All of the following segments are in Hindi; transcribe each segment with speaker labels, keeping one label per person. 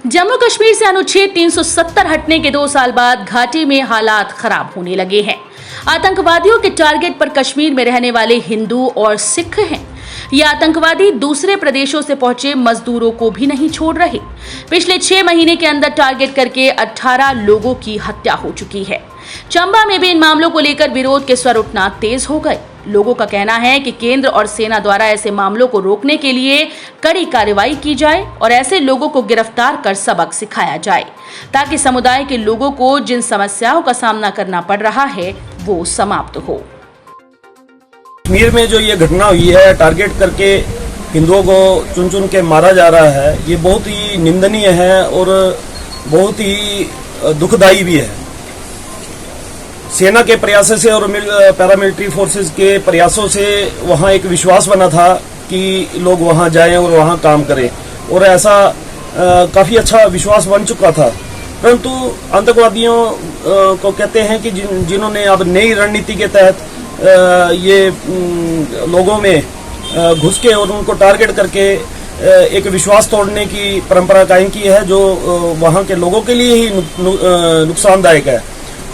Speaker 1: जम्मू कश्मीर से अनुच्छेद 370 हटने के 2 साल बाद घाटी में हालात खराब होने लगे हैं। आतंकवादियों के टारगेट पर कश्मीर में रहने वाले हिंदू और सिख हैं। ये आतंकवादी दूसरे प्रदेशों से पहुंचे मजदूरों को भी नहीं छोड़ रहे। पिछले 6 महीने के अंदर टारगेट करके 18 लोगों की हत्या हो चुकी है। चंबा में भी इन मामलों को लेकर विरोध के स्वर उठना तेज हो गए। लोगों का कहना है कि केंद्र और सेना द्वारा ऐसे मामलों को रोकने के लिए कड़ी कार्रवाई की जाए और ऐसे लोगों को गिरफ्तार कर सबक सिखाया जाए, ताकि समुदाय के लोगों को जिन समस्याओं का सामना करना पड़ रहा है वो समाप्त हो।
Speaker 2: कश्मीर में जो ये घटना हुई है, टारगेट करके हिंदुओं को चुन चुन के मारा जा रहा है, ये बहुत ही निंदनीय है और बहुत ही दुखदायी भी है। सेना के प्रयासों से और पैरामिलिट्री फोर्सेस के प्रयासों से वहाँ एक विश्वास बना था कि लोग वहाँ जाएं और वहाँ काम करें, और ऐसा काफ़ी अच्छा विश्वास बन चुका था। परंतु आतंकवादियों को कहते हैं कि जिन्होंने अब नई रणनीति के तहत ये लोगों में घुस के और उनको टारगेट करके एक विश्वास तोड़ने की परंपरा कायम की है, जो वहाँ के लोगों के लिए ही नुकसानदायक है।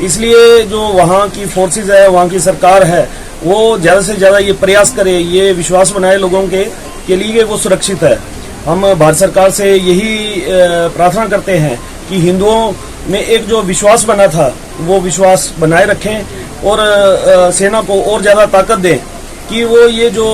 Speaker 2: इसलिए जो वहाँ की फोर्सेस है, वहाँ की सरकार है, वो ज़्यादा से ज़्यादा ये प्रयास करे, ये विश्वास बनाए लोगों के लिए वो सुरक्षित है। हम भारत सरकार से यही प्रार्थना करते हैं कि हिंदुओं में एक जो विश्वास बना था वो विश्वास बनाए रखें और सेना को और ज़्यादा ताकत दें कि वो ये जो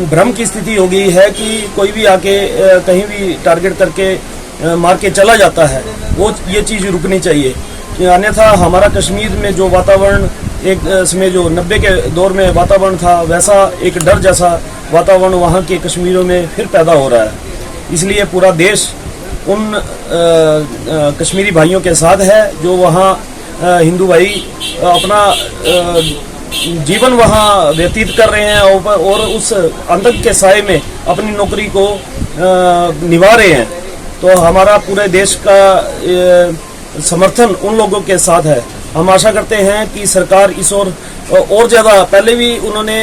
Speaker 2: भ्रम की स्थिति हो गई है कि कोई भी आके कहीं भी टारगेट करके मार के चला जाता है, वो ये चीज़ रुकनी चाहिए। अन्यथा हमारा कश्मीर में जो वातावरण एक इसमें जो 90 के दौर में वातावरण था, वैसा एक डर जैसा वातावरण वहाँ के कश्मीरों में फिर पैदा हो रहा है। इसलिए पूरा देश उन कश्मीरी भाइयों के साथ है जो वहाँ हिंदू भाई अपना जीवन वहाँ व्यतीत कर रहे हैं और उस आतंक के साए में अपनी नौकरी को निभा रहे हैं। तो हमारा पूरे देश का समर्थन उन लोगों के साथ है। हम आशा करते हैं कि सरकार इस और ज़्यादा, पहले भी उन्होंने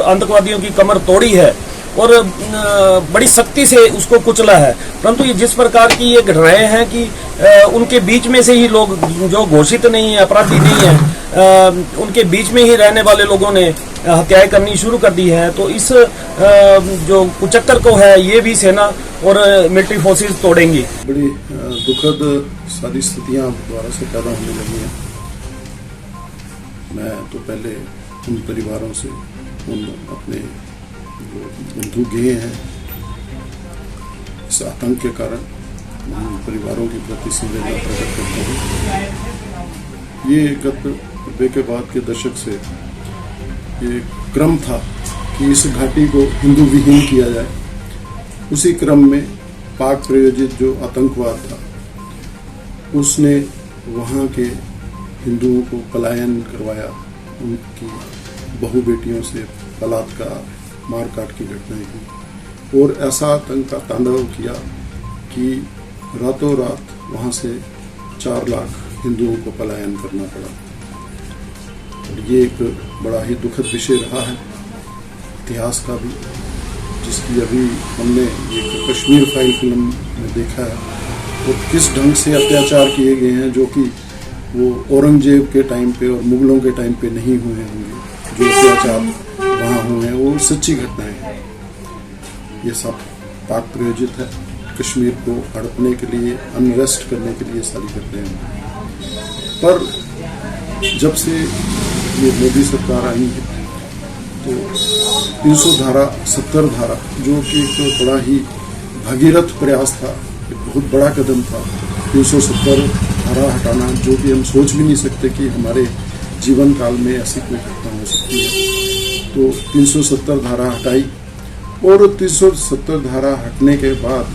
Speaker 2: आतंकवादियों की कमर तोड़ी है और बड़ी सख्ती से उसको कुचला है, परंतु ये जिस प्रकार की ये घटनाएं हैं कि उनके बीच में से ही लोग जो घोषित नहीं है, अपराधी नहीं है, उनके बीच में ही रहने वाले लोगों ने हत्याएं करनी शुरू कर दी है। तो इस जो कुचक्कर को है ये भी सेना और मिलिट्री फोर्सेस तोड़ेंगी।
Speaker 3: बड़ी दुखद सारी स्थितियां दोबारा से पैदा होने लगी हैं। मैं तो पहले उन परिवारों से, उन अपने जो बंधु गए हैं इस आतंक के कारण, उन परिवारों के प्रति संवेदना प्रकट करता हूँ। ये गत 90 के बाद के दशक से ये क्रम था कि इस घाटी को हिंदू विहीन किया जाए। उसी क्रम में पाक प्रायोजित जो आतंकवाद था उसने वहाँ के हिंदुओं को पलायन करवाया, उनकी बहु बेटियों से बलात्कार, मारकाट की घटनाएं हुई और ऐसा आतंक का तांडव किया कि रातों रात वहाँ से 4 लाख हिंदुओं को पलायन करना पड़ा। और ये एक बड़ा ही दुखद विषय रहा है इतिहास का भी, जिसकी अभी हमने एक कश्मीर फाइल फिल्म में देखा है और किस ढंग से अत्याचार किए गए हैं, जो कि वो औरंगजेब के टाइम पे और मुगलों के टाइम पे नहीं हुए होंगे। जो अत्याचार वहाँ हुए हैं वो सच्ची घटनाएं हैं। ये सब पाक प्रायोजित है, कश्मीर को हड़पने के लिए, अनरेस्ट करने के लिए सारी घटनाएं हैं। पर जब से ये मोदी सरकार आई है तो 370 धारा, जो कि एक बड़ा ही भगीरथ प्रयास था, एक बहुत बड़ा कदम था 370 धारा हटाना, जो कि हम सोच भी नहीं सकते कि हमारे जीवन काल में ऐसी कोई घटना हो सकती है। तो 370 धारा हटाई और 370 धारा हटने के बाद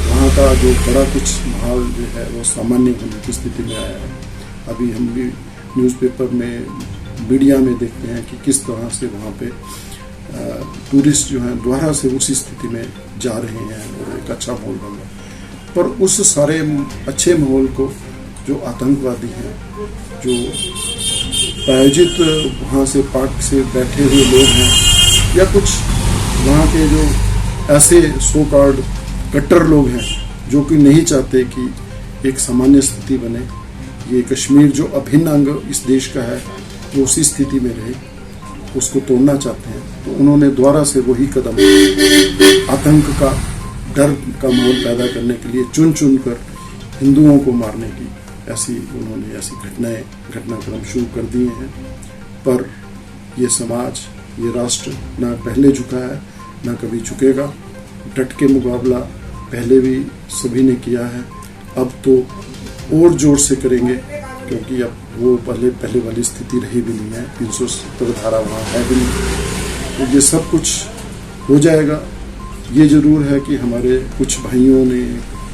Speaker 3: वहाँ का जो बड़ा कुछ माहौल जो है वो सामान्य होने की स्थिति में आया है। अभी हम भी न्यूज़पेपर में, मीडिया में देखते हैं कि किस तरह से वहाँ पे टूरिस्ट जो हैं दोबारा से उसी स्थिति में जा रहे हैं और एक अच्छा माहौल बन रहा है। पर उस सारे अच्छे माहौल को जो आतंकवादी हैं, जो प्रायोजित वहाँ से पाक से बैठे हुए लोग हैं, या कुछ वहाँ के जो ऐसे सो कॉल्ड कट्टर लोग हैं जो कि नहीं चाहते कि एक सामान्य स्थिति बने। ये कश्मीर जो अभिन्न अंग इस देश का है वो उसी स्थिति में रहे, उसको तोड़ना चाहते हैं। तो उन्होंने दोबारा से वही कदम, आतंक का, डर का माहौल पैदा करने के लिए चुन चुन कर हिंदुओं को मारने की उन्होंने ऐसी घटनाक्रम शुरू कर दिए हैं। पर ये समाज, ये राष्ट्र ना पहले झुका है ना कभी झुकेगा। डट के मुकाबला पहले भी सभी ने किया है, अब तो और जोर से करेंगे, क्योंकि अब वो पहले वाली स्थिति रही भी नहीं है। 370 धारा वहाँ है भी नहीं, तो ये सब कुछ हो जाएगा। ये जरूर है कि हमारे कुछ भाइयों ने,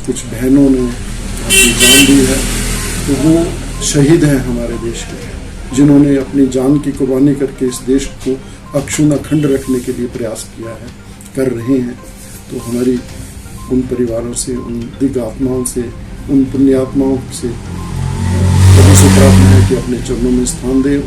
Speaker 3: कुछ बहनों ने अपनी जान दी है, तो वो शहीद हैं हमारे देश के, जिन्होंने अपनी जान की कुर्बानी करके इस देश को अक्षुण अखंड रखने के लिए प्रयास किया है, कर रहे हैं। तो हमारी उन परिवारों से, उन दिव्य आत्माओं से, उन पुण्यात्माओं से प्रार्थना है कि अपने चरणों में स्थान दें।